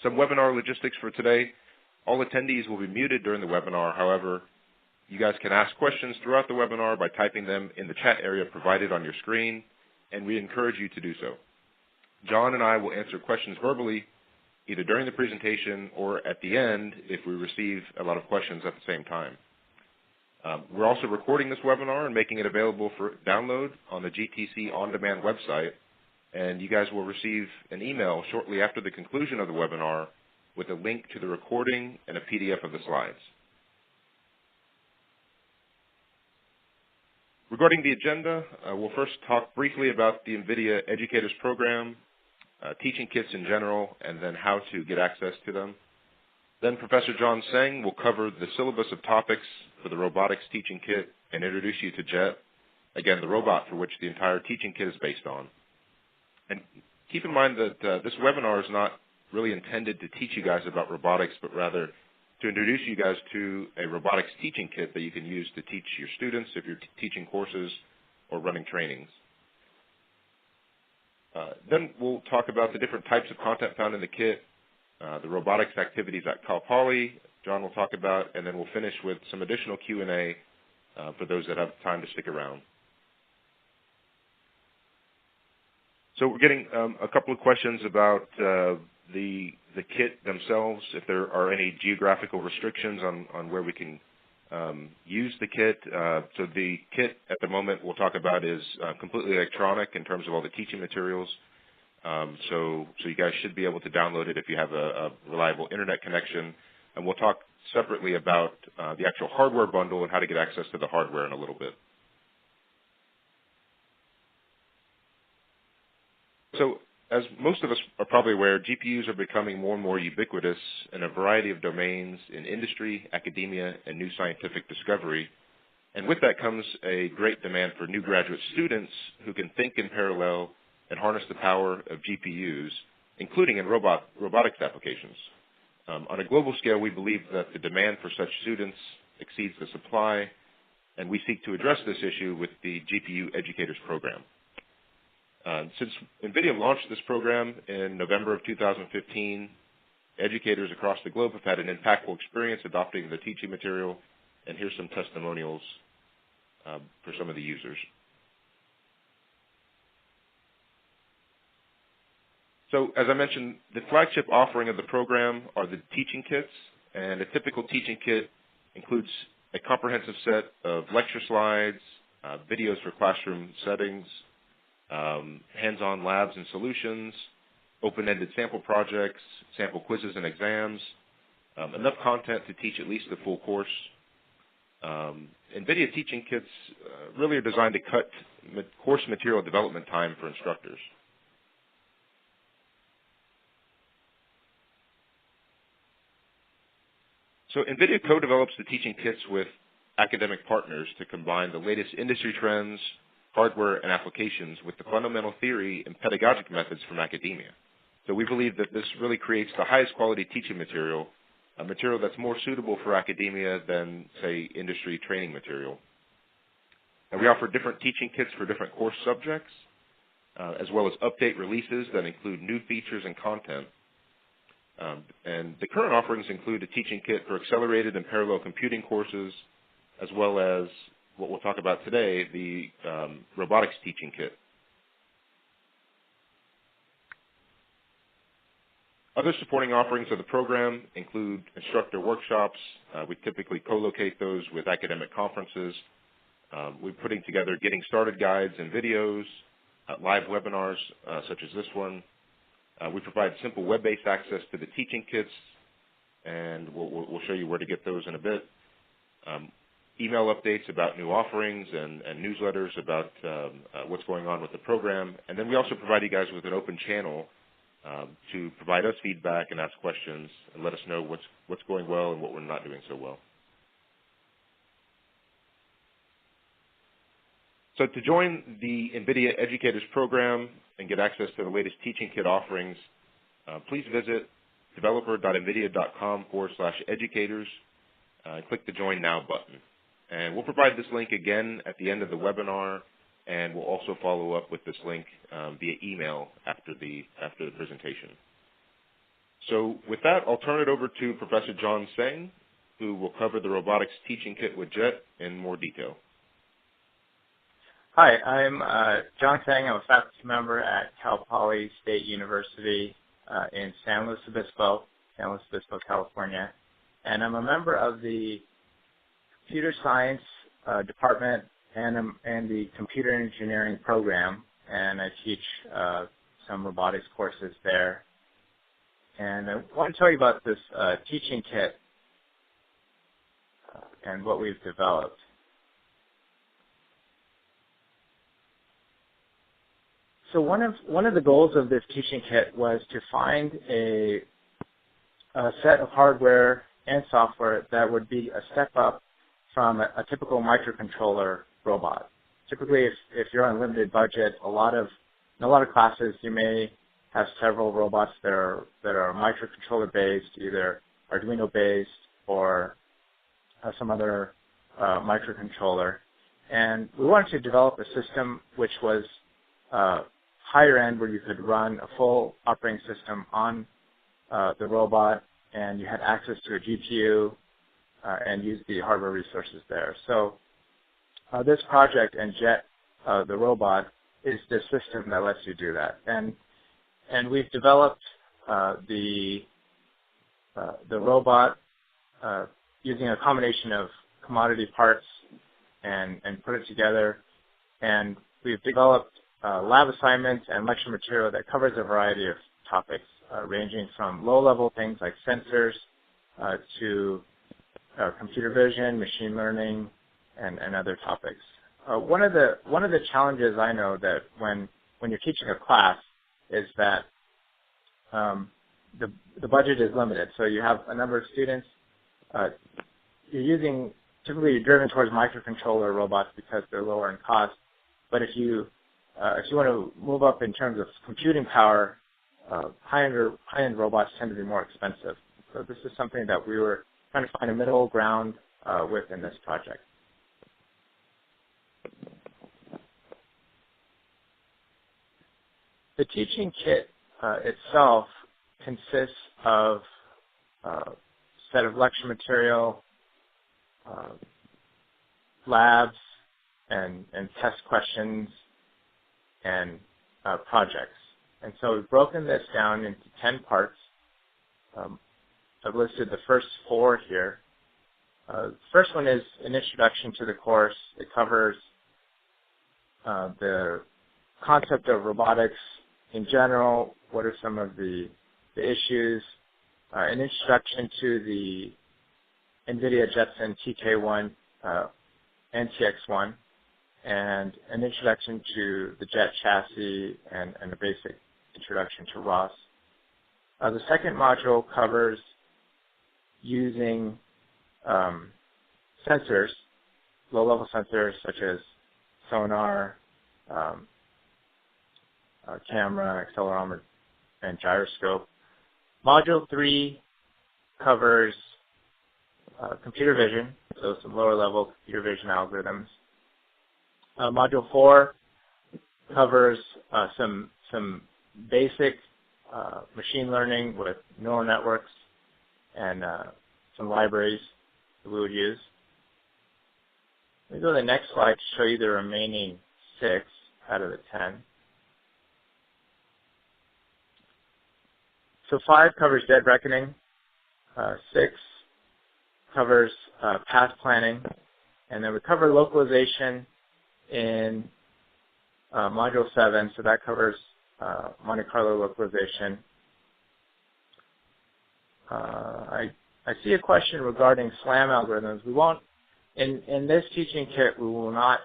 Some webinar logistics for today. All attendees will be muted during the webinar. However, you guys can ask questions throughout the webinar by typing them in the chat area provided on your screen, and we encourage you to do so. John and I will answer questions verbally either during the presentation or at the end if we receive a lot of questions at the same time. We're also recording this webinar and making it available for download on the GTC On Demand website, and you guys will receive an email shortly after the conclusion of the webinar with a link to the recording and a PDF of the slides. Regarding the agenda, we'll first talk briefly about the NVIDIA Educators Program, teaching kits in general, and then how to get access to them. Then Professor John Seng will cover the syllabus of topics for the robotics teaching kit and introduce you to Jet, again, the robot for which the entire teaching kit is based on. And keep in mind that this webinar is not really intended to teach you guys about robotics, but rather to introduce you guys to a robotics teaching kit that you can use to teach your students if you're teaching courses or running trainings. Then we'll talk about the different types of content found in the kit, the robotics activities at Cal Poly, John will talk about, and then we'll finish with some additional Q&A for those that have time to stick around. So we're getting a couple of questions about the kit themselves, if there are any geographical restrictions on where we can use the kit. So the kit at the moment we'll talk about is completely electronic in terms of all the teaching materials. So you guys should be able to download it if you have a reliable internet connection. And we'll talk separately about the actual hardware bundle and how to get access to the hardware in a little bit. So as most of us are probably aware, GPUs are becoming more and more ubiquitous in a variety of domains in industry, academia, and new scientific discovery. And with that comes a great demand for new graduate students who can think in parallel and harness the power of GPUs, including in robotics applications. On a global scale, we believe that the demand for such students exceeds the supply, and we seek to address this issue with the GPU Educators Program. Since NVIDIA launched this program in November of 2015, educators across the globe have had an impactful experience adopting the teaching material, and here's some testimonials for some of the users. So as I mentioned, the flagship offering of the program are the teaching kits, and a typical teaching kit includes a comprehensive set of lecture slides, videos for classroom settings, hands-on labs and solutions, open-ended sample projects, sample quizzes and exams, enough content to teach at least the full course. NVIDIA teaching kits really are designed to cut course material development time for instructors. So NVIDIA co-develops the teaching kits with academic partners to combine the latest industry trends, hardware, and applications with the fundamental theory and pedagogic methods from academia. So we believe that this really creates the highest quality teaching material, a material that's more suitable for academia than, say, industry training material. And we offer different teaching kits for different course subjects, as well as update releases that include new features and content. And the current offerings include a teaching kit for accelerated and parallel computing courses, as well as what we'll talk about today, the robotics teaching kit. Other supporting offerings of the program include instructor workshops. We typically co-locate those with academic conferences. We're putting together getting started guides and videos, live webinars such as this one. We provide simple web-based access to the teaching kits, and we'll show you where to get those in a bit. Email updates about new offerings and newsletters about what's going on with the program. And then we also provide you guys with an open channel to provide us feedback and ask questions and let us know what's going well and what we're not doing so well. So to join the NVIDIA Educators Program and get access to the latest teaching kit offerings, please visit developer.nvidia.com/educators and click the Join Now button. And we'll provide this link again at the end of the webinar, and we'll also follow up with this link via email after the presentation. So with that, I'll turn it over to Professor John Tseng, who will cover the robotics teaching kit with JET in more detail. Hi, I'm John Tseng. I'm a faculty member at Cal Poly State University in San Luis Obispo, California. And I'm a member of the computer science department and the computer engineering program, and I teach some robotics courses there. And I want to tell you about this teaching kit and what we've developed. So one of the goals of this teaching kit was to find a set of hardware and software that would be a step up from a typical microcontroller robot. Typically, if you're on a limited budget, in a lot of classes you may have several robots that are microcontroller based, either Arduino based or some other microcontroller. And we wanted to develop a system which was higher end, where you could run a full operating system on the robot, and you had access to a GPU and use the hardware resources there. So this project and JET, the robot, is the system that lets you do that. And we've developed the robot using a combination of commodity parts and put it together. And we've developed lab assignments and lecture material that covers a variety of topics, ranging from low-level things like sensors to computer vision, machine learning, and other topics. One of the challenges I know that when you're teaching a class is that the budget is limited. So you have a number of students. Typically you're driven towards microcontroller robots because they're lower in cost. But if you want to move up in terms of computing power, high-end robots tend to be more expensive. So this is something that we were trying to find a middle ground with in this project. The teaching kit itself consists of a set of lecture material, labs, and test questions, and projects. And so we've broken this down into 10 parts. I've listed the first 4 here. The first one is an introduction to the course. It covers the concept of robotics in general. What are some of the issues? An introduction to the NVIDIA Jetson TK1 and TX1, and an introduction to the JET chassis and a basic introduction to ROS. The second module covers using sensors, low-level sensors such as sonar, camera, accelerometer, and gyroscope. Module 3 covers computer vision, so some lower-level computer vision algorithms. Module 4 covers some basic machine learning with neural networks and some libraries that we would use. Let me go to the next slide to show you the remaining 6 out of the 10. So 5 covers dead reckoning, 6 covers path planning, and then we cover localization in Module 7, so that covers Monte Carlo localization. I see a question regarding SLAM algorithms. We won't, in this teaching kit, we will not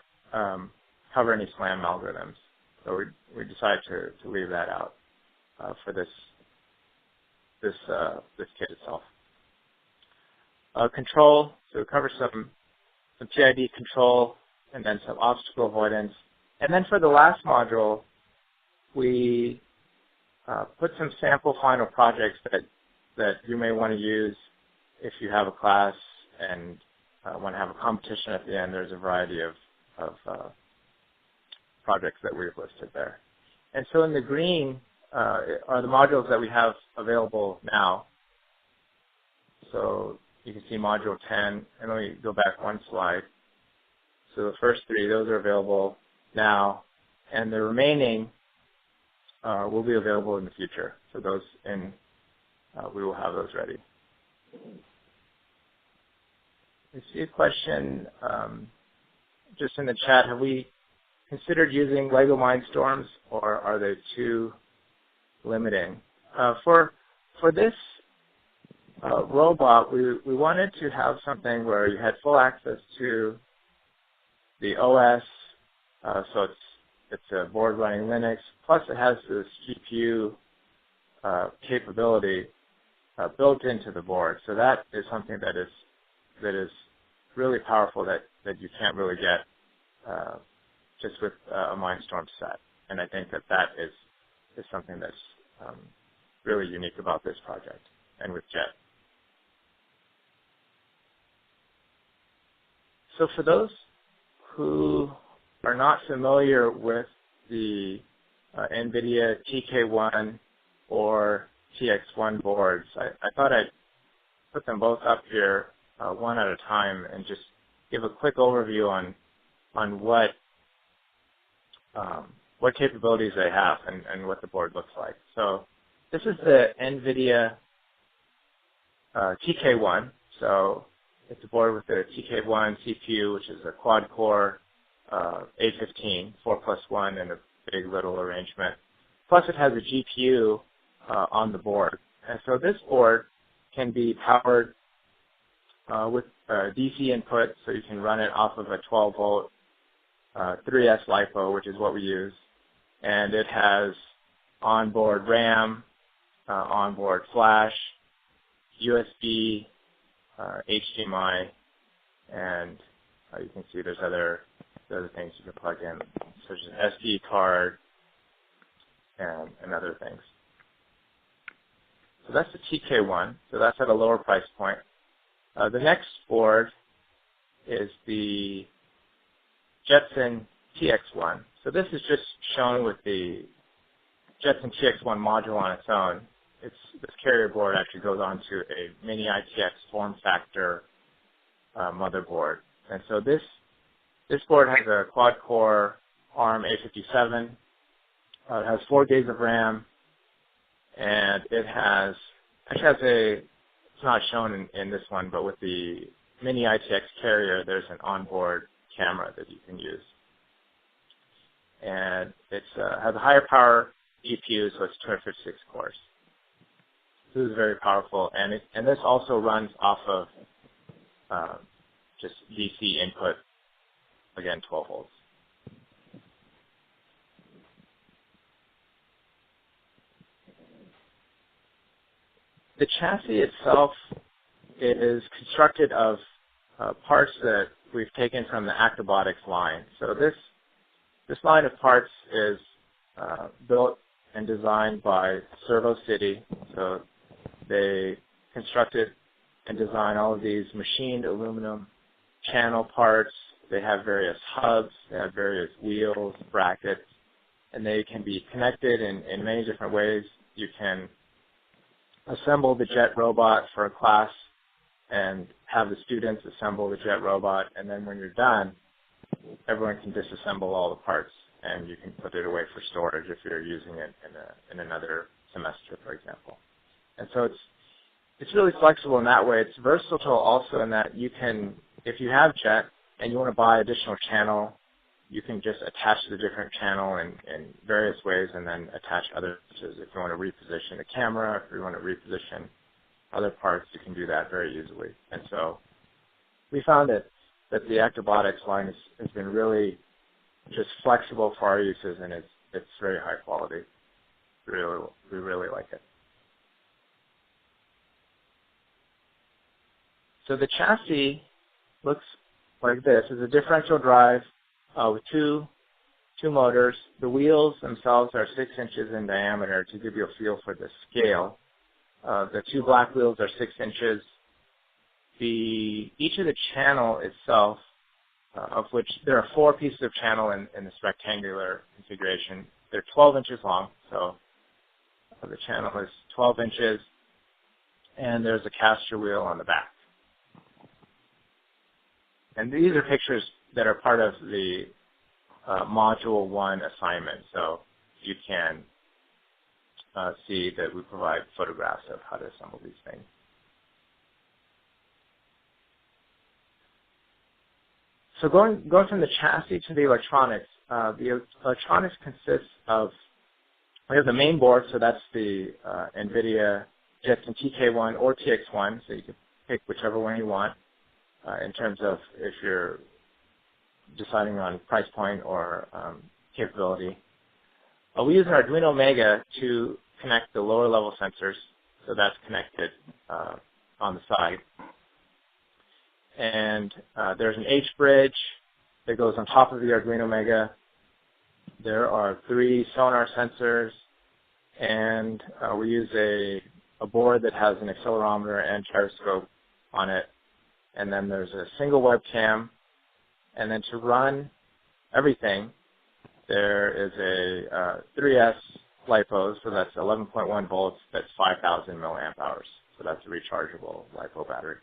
cover any SLAM algorithms. So we decided to leave that out for this kit itself. Control, so we cover some PID control and then some obstacle avoidance. And then for the last module, we put some sample final projects that you may want to use if you have a class and want to have a competition at the end. There's a variety of projects that we've listed there. And so in the green are the modules that we have available now. So you can see module 10, and let me go back one slide. So the first three, those are available now, and the remaining will be available in the future. So those we will have those ready. I see a question just in the chat. Have we considered using Lego Mindstorms, or are they too limiting? For this robot, we wanted to have something where you had full access to the OS, so it's a board running Linux, plus it has this GPU capability built into the board. So that is something that is really powerful that you can't really get just with a Mindstorm set. And I think that is something that's really unique about this project and with Jet. So for those who are not familiar with the NVIDIA TK1 or TX1 boards, I thought I'd put them both up here one at a time and just give a quick overview on what capabilities they have and what the board looks like. So this is the NVIDIA TK1. So it's a board with the TK1 CPU, which is a quad-core A15, 4+1, and a big little arrangement. Plus it has a GPU on the board. And so this board can be powered with DC input, so you can run it off of a 12-volt 3S LiPo, which is what we use. And it has onboard RAM, onboard flash, USB, HDMI, and you can see there's other things you can plug in, such as an SD card and other things. So that's the TK1. So that's at a lower price point. The next board is the Jetson TX1. So this is just shown with the Jetson TX1 module on its own. This carrier board actually goes onto a mini ITX form factor motherboard. And so this board has a quad-core ARM A57. It has 4 gigs of RAM, and it has it's not shown in this one, but with the mini ITX carrier, there's an onboard camera that you can use. And it has a higher power GPU, so it's 256 cores. This is very powerful, and this also runs off of just DC input, again, 12 volts. The chassis itself is constructed of parts that we've taken from the Robotics line. So this line of parts is built and designed by Servo City. So they constructed and designed all of these machined aluminum channel parts. They have various hubs, they have various wheels, brackets, and they can be connected in many different ways. You can assemble the Jet robot for a class and have the students assemble the Jet robot, and then when you're done, everyone can disassemble all the parts, and you can put it away for storage if you're using it in another semester, for example. And so it's really flexible in that way. It's versatile also in that you can, if you have Jet and you want to buy additional channel, you can just attach the different channel in various ways and then attach other pieces. If you want to reposition the camera, if you want to reposition other parts, you can do that very easily. And so we found that the Robotics line has been really just flexible for our uses, and it's very high quality. We really like it. So the chassis looks like this. It's a differential drive with two motors. The wheels themselves are 6 inches in diameter to give you a feel for the scale. The 2 black wheels are 6 inches. Each of the channel itself, of which there are 4 pieces of channel in this rectangular configuration, they're 12 inches long, so of the channel is 12 inches, and there's a caster wheel on the back. And these are pictures that are part of the Module 1 assignment, so you can see that we provide photographs of how to assemble these things. So going from the chassis to the electronics consists of, we have the main board, so that's the NVIDIA jetking TK1 or TX1, so you can pick whichever one you want in terms of if you're deciding on price point or capability. We use an Arduino Mega to connect the lower level sensors, so that's connected on the side. And there's an H bridge that goes on top of the Arduino Mega. There are 3 sonar sensors, and we use a board that has an accelerometer and gyroscope on it. And then there's a single webcam. And then to run everything, there is a 3S LiPo, so that's 11.1 volts, that's 5,000 milliamp hours. So that's a rechargeable LiPo battery.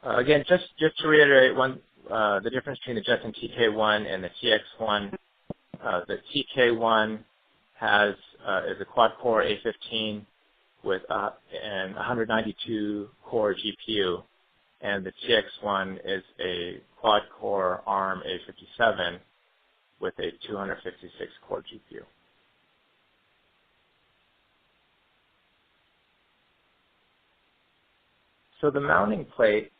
Again, just to reiterate the difference between the jetking TK1 and the TX1. The TK1 is a quad-core A15 with an 192-core GPU, and the TX1 is a quad-core ARM A57 with a 256-core GPU. So the mounting plate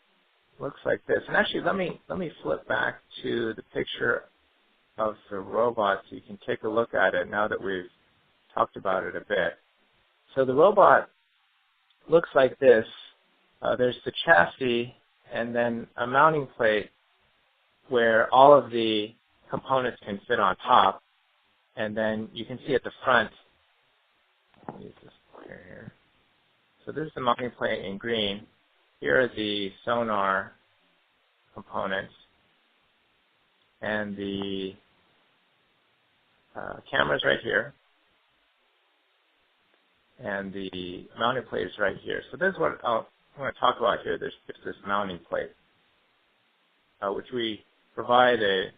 looks like this. And actually, let me flip back to the picture of the robot so you can take a look at it now that we've talked about it a bit. So the robot looks like this. There's the chassis and then a mounting plate where all of the components can fit on top. And then you can see at the front, let me use this pointer here. So this is the mounting plate in green. Here are the sonar components, and the camera's right here, and the mounting plate is right here. So this is what I want to talk about here. There's this mounting plate, which we provide a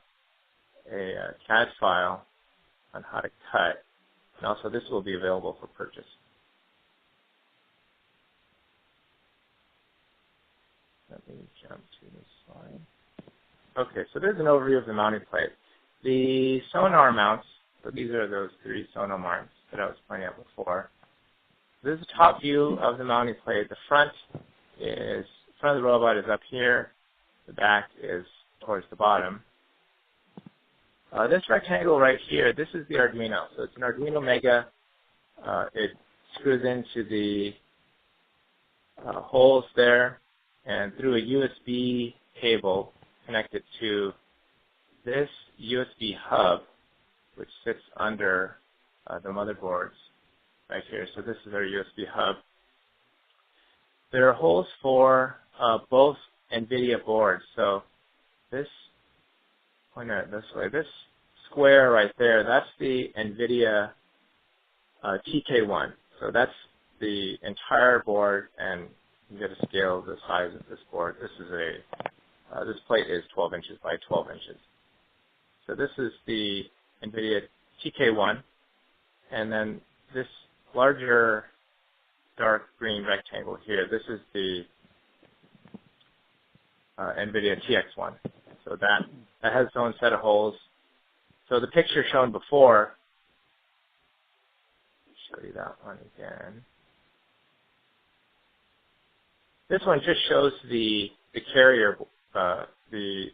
CAD file on how to cut, and also this will be available for purchase. Let me jump to this slide. Okay, so there's an overview of the mounting plate. The sonar mounts, so these are those 3 sonar mounts that I was pointing out before. This is a top view of the mounting plate. The front of the robot is up here. The back is towards the bottom. This rectangle right here, this is the Arduino. So it's an Arduino Mega. It screws into the holes there, and through a USB cable connected to this USB hub, which sits under the motherboards right here. So this is our USB hub. There are holes for both NVIDIA boards. So this, pointer it this way, this square right there, that's the NVIDIA TK1. So that's the entire board, and you get a scale of the size of this board. This is this plate is 12 inches by 12 inches. So this is the NVIDIA TK1, and then this larger dark green rectangle here, this is the NVIDIA TX1. So that has its own set of holes. So the picture shown before, I'll show you that one again. This one just shows the carrier, the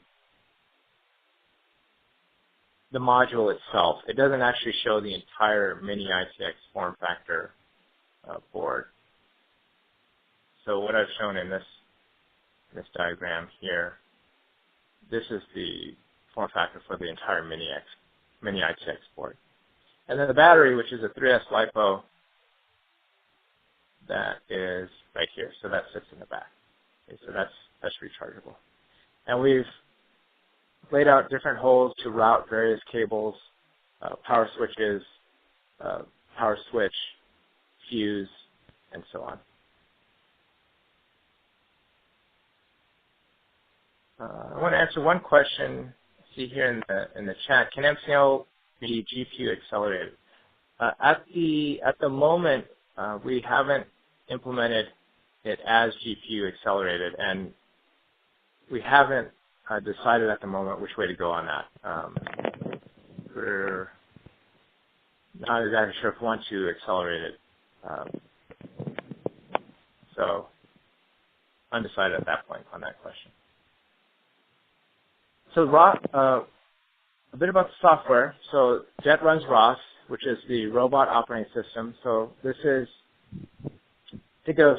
module itself. It doesn't actually show the entire mini ITX form factor board. So what I've shown in this diagram here, this is the form factor for the entire mini ITX board. And then the battery, which is a 3S LiPo, that is right here. So that sits in the back. Okay, so that's rechargeable. And we've laid out different holes to route various cables power switches, power switch, fuse, and so on. I want to answer one question. See here in the chat. Can MCL be GPU accelerated? At the moment, we haven't implemented it as GPU accelerated, and we haven't decided at the moment which way to go on that. We're not exactly sure if we want to accelerate it. So undecided at that point on that question. So a bit about the software. So Jet runs ROS, which is the robot operating system. So this is, think of,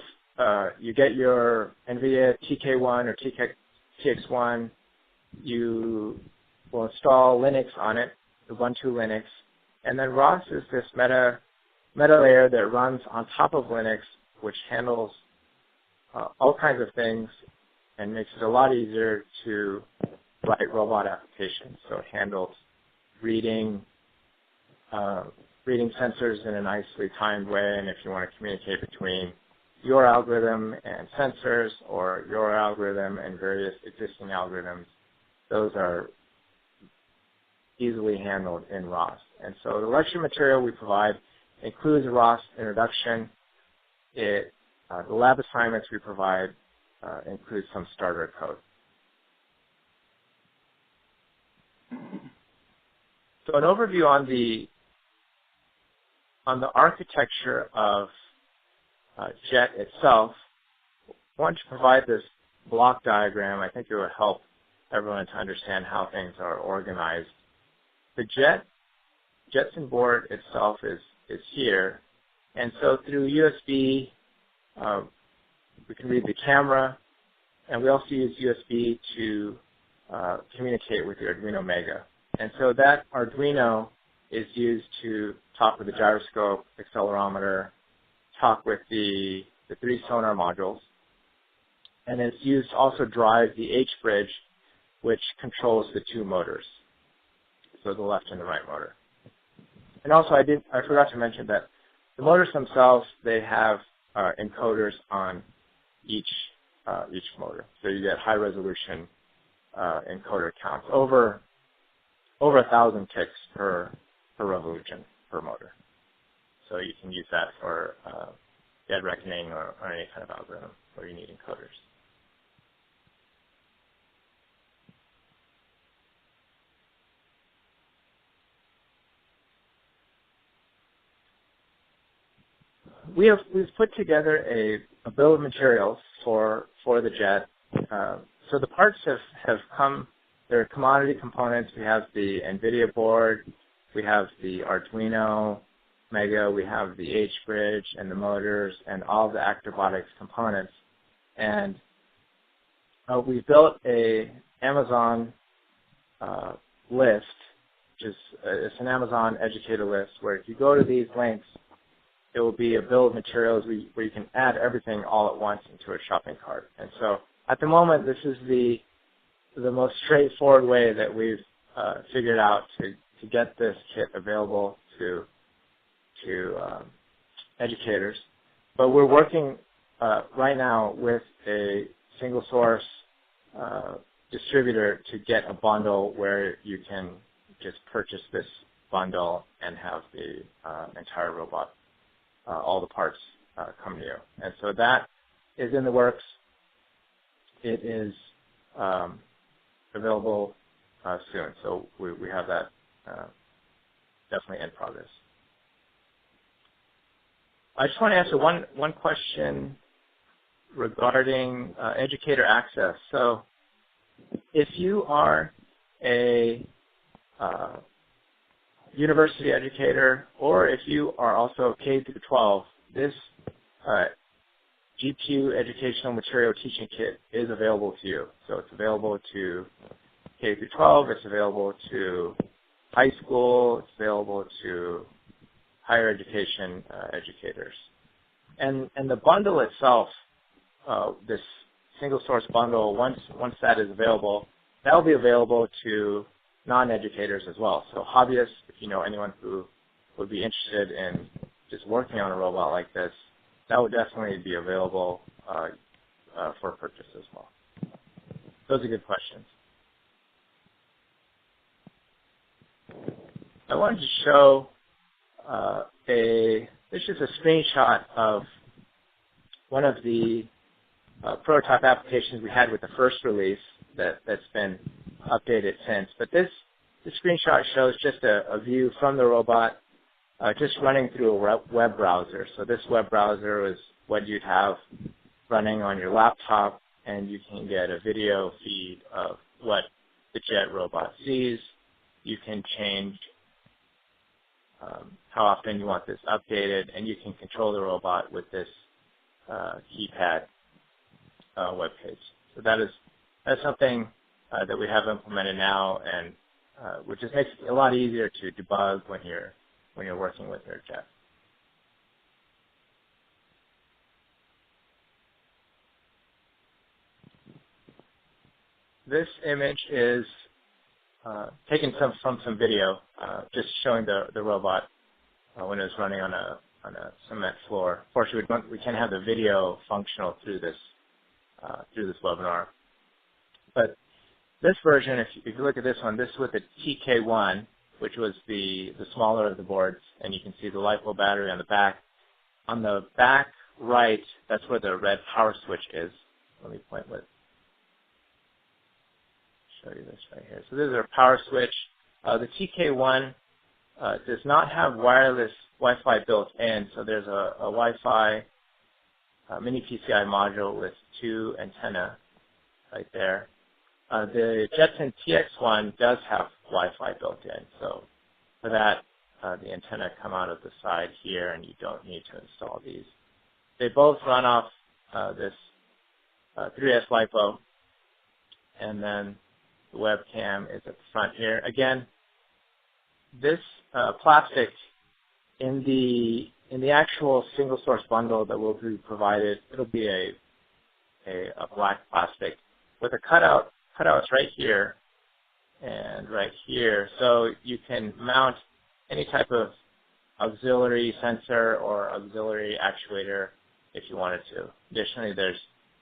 you get your NVIDIA TK1 or TX1, you will install Linux on it, Ubuntu Linux, and then ROS is this meta layer that runs on top of Linux, which handles all kinds of things and makes it a lot easier to write robot applications. So it handles reading sensors in a nicely timed way, and if you want to communicate between your algorithm and sensors or your algorithm and various existing algorithms, those are easily handled in ROS. And so the lecture material we provide includes a ROS introduction. The lab assignments we provide include some starter code. So an overview on the architecture of Jet itself. I want to provide this block diagram. I think it will help everyone to understand how things are organized. The Jetson board itself is here, and so through USB we can read the camera, and we also use USB to communicate with the Arduino Mega. And so that Arduino is used to talk with the gyroscope, accelerometer, talk with the 3 sonar modules, and it's used to also drive the H-bridge, which controls the 2 motors, so the left and the right motor. And also I forgot to mention that the motors themselves, they have encoders on each motor, so you get high resolution encoder counts, over 1,000 ticks per revolution per motor. So you can use that for dead reckoning or any kind of algorithm where you need encoders. We've put together a bill of materials for the Jet. So the parts have come. They're commodity components. We have the NVIDIA board, we have the Arduino Mega, we have the H-bridge and the motors and all the Acrobotics components. And we built a Amazon list, which is it's an Amazon educator list, where if you go to these links, it will be a bill of materials where you can add everything all at once into a shopping cart. And so at the moment, this is the most straightforward way that we've figured out to get this kit available to educators. But we're working right now with a single source distributor to get a bundle where you can just purchase this bundle and have the entire robot, all the parts come to you. And so that is in the works. It is available soon, so we have that definitely in progress. I just want to answer one question regarding educator access. So if you are a university educator, or if you are also K through 12, this GPU educational material teaching kit is available to you. So it's available to K through 12, it's available to high school, it's available to higher education educators. And the bundle itself, this single source bundle, once that is available, that will be available to non-educators as well. So hobbyists, if you know anyone who would be interested in just working on a robot like this, that would definitely be available for purchase as well. Those are good questions. I wanted to show this is a screenshot of one of the prototype applications we had with the first release that's been updated since. But this screenshot shows just a view from the robot just running through a web browser. So this web browser is what you'd have running on your laptop, and you can get a video feed of what the jet robot sees. You can change how often you want this updated, and you can control the robot with this keypad web page. So that's something that we have implemented now, and which just makes it a lot easier to debug when you're working with your jet. This image is taken from some video, just showing the robot when it was running on a cement floor. Fortunately, we can't have the video functional through this webinar. But this version, if you look at this one, this is with the TK1, which was the smaller of the boards, and you can see the LiPo battery on the back. On the back right, that's where the red power switch is. Let me show you this right here. So this is our power switch. The TK1 does not have wireless Wi-Fi built in, so there's a Wi-Fi mini PCI module with 2 antenna right there. The Jetson TX1 does have Wi-Fi built in, so for that, the antenna come out of the side here, and you don't need to install these. They both run off this 3S LiPo, and then the webcam is at the front here. Again, this plastic in the actual single source bundle that will be provided, it'll be a black plastic with a cutouts right here and right here, so you can mount any type of auxiliary sensor or auxiliary actuator if you wanted to. Additionally,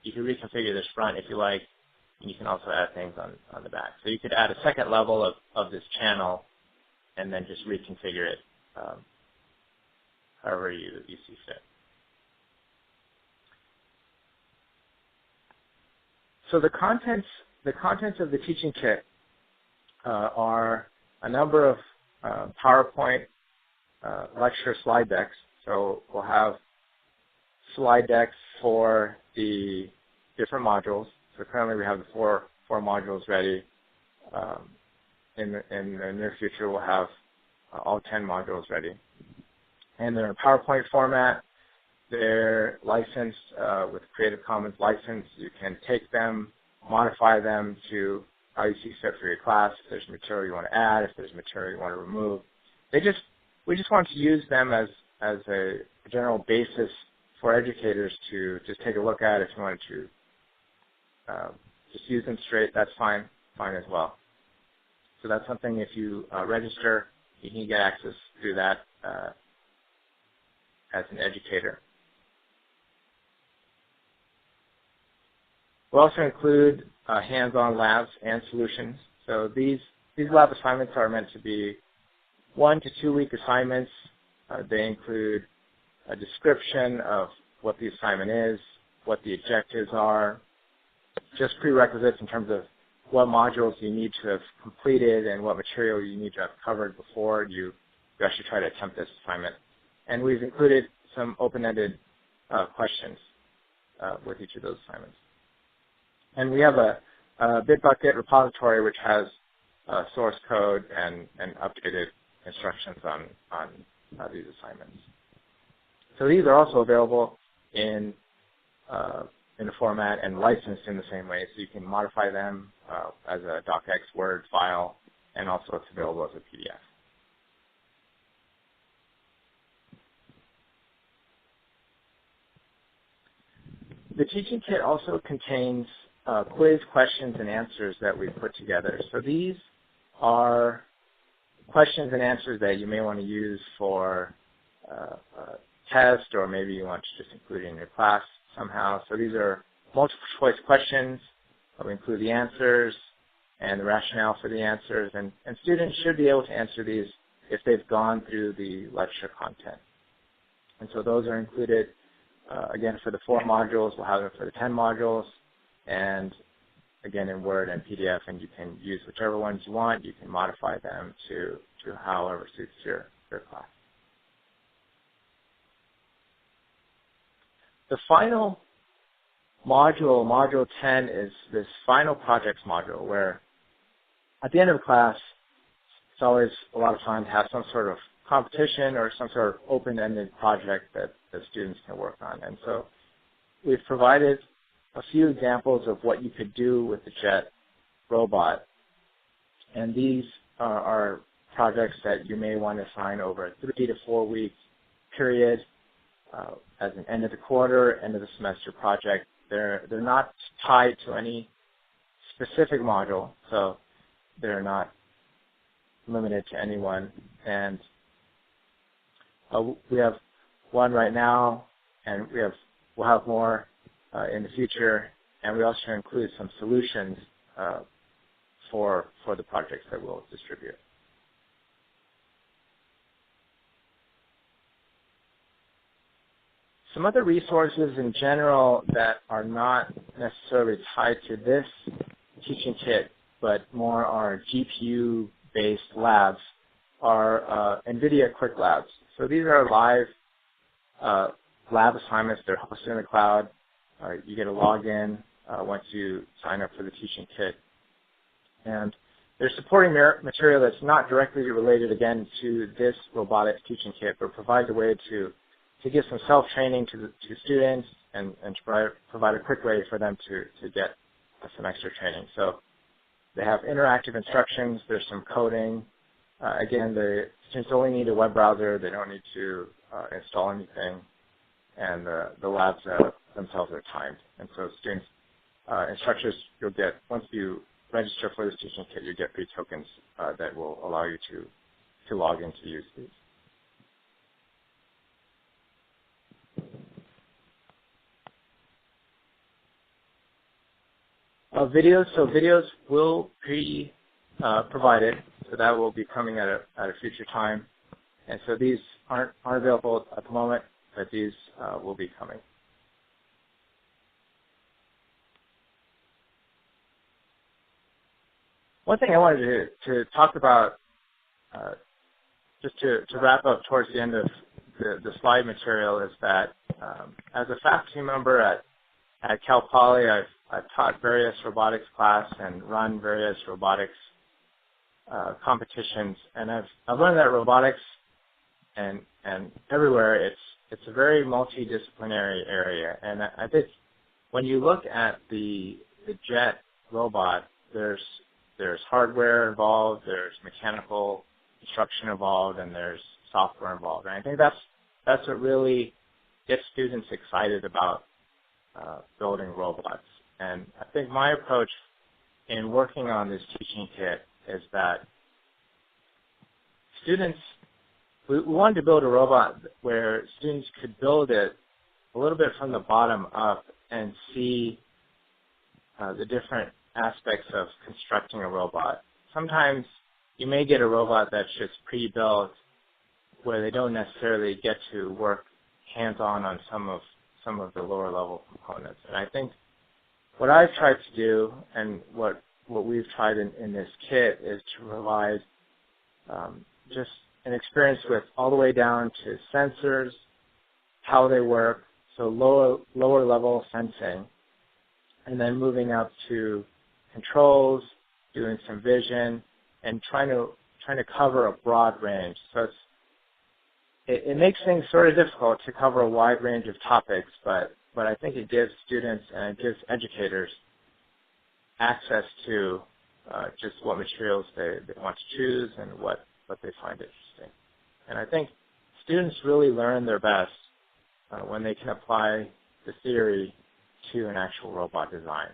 you can reconfigure this front if you like, and you can also add things on the back. So you could add a second level of this channel and then just reconfigure it however you see fit. So the contents of the teaching kit are a number of PowerPoint lecture slide decks. So we'll have slide decks for the different modules. So currently we have the four modules ready. In the near future, we'll have all 10 modules ready. And they're in PowerPoint format. They're licensed with Creative Commons license. You can take them, modify them to how you see fit for your class. If there's material you want to add, if there's material you want to remove. We just want to use them as a general basis for educators to just take a look at. If you wanted to just use them straight, that's fine as well. So that's something, if you register, you can get access through that as an educator. We'll also include hands-on labs and solutions. So these lab assignments are meant to be 1 to 2 week assignments. They include a description of what the assignment is, what the objectives are, just prerequisites in terms of what modules you need to have completed and what material you need to have covered before you actually try to attempt this assignment. And we've included some open-ended questions with each of those assignments. And we have a Bitbucket repository which has source code and updated instructions on these assignments. So these are also available in a format and licensed in the same way, so you can modify them as a docx Word file, and also it's available as a PDF. The teaching kit also contains quiz questions and answers that we've put together. So these are questions and answers that you may want to use for a test, or maybe you want to just include it in your class somehow. So these are multiple choice questions. We include the answers and the rationale for the answers, and students should be able to answer these if they've gone through the lecture content. And so those are included, again, for the 4 modules. We'll have them for the 10 modules, and again in Word and PDF, and you can use whichever ones you want. You can modify them to however suits your class. The final module, Module 10, is this final projects module, where at the end of the class, it's always a lot of fun to have some sort of competition or some sort of open-ended project that the students can work on. And so we've provided a few examples of what you could do with the jet robot. And these are projects that you may want to assign over a 3 to 4 week period as an end of the quarter, end of the semester project. They're not tied to any specific module, so they're not limited to anyone. And we have one right now, and we'll have more in the future, and we also include some solutions for the projects that we'll distribute. Some other resources in general that are not necessarily tied to this teaching kit, but more are GPU-based labs, are NVIDIA Quick Labs. So these are live lab assignments. They're hosted in the cloud. You get a login once you sign up for the teaching kit. And they're supporting material that's not directly related, again, to this robotics teaching kit, but provides a way to give some self-training to students and to provide a quick way for them to get some extra training. So they have interactive instructions. There's some coding. Again, the students only need a web browser. They don't need to install anything. And the labs themselves are timed. And so students, instructors, you'll get, once you register for this teaching kit, you get free tokens that will allow you to log in to use these. Videos. So videos will be provided, so that will be coming at a future time. And so these aren't available at the moment, but these will be coming. One thing I wanted to talk about, just to wrap up towards the end of the slide material, is that as a faculty member at Cal Poly, I've taught various robotics class and run various robotics competitions, and I've learned that robotics and everywhere it's a very multidisciplinary area. And I think when you look at the jet robot, there's hardware involved, there's mechanical instruction involved, and there's software involved. And I think that's what really gets students excited about building robots. And I think my approach in working on this teaching kit is that students, we wanted to build a robot where students could build it a little bit from the bottom up and see the different aspects of constructing a robot. Sometimes you may get a robot that's just pre-built where they don't necessarily get to work hands-on on some of the lower level components. And I think what I've tried to do, and what we've tried in this kit, is to provide just an experience with all the way down to sensors, how they work, so lower level sensing, and then moving up to controls, doing some vision, and trying to cover a broad range. So it makes things sort of difficult to cover a wide range of topics, but I think it gives students and it gives educators access to just what materials they want to choose and what they find interesting. And I think students really learn their best when they can apply the theory to an actual robot design.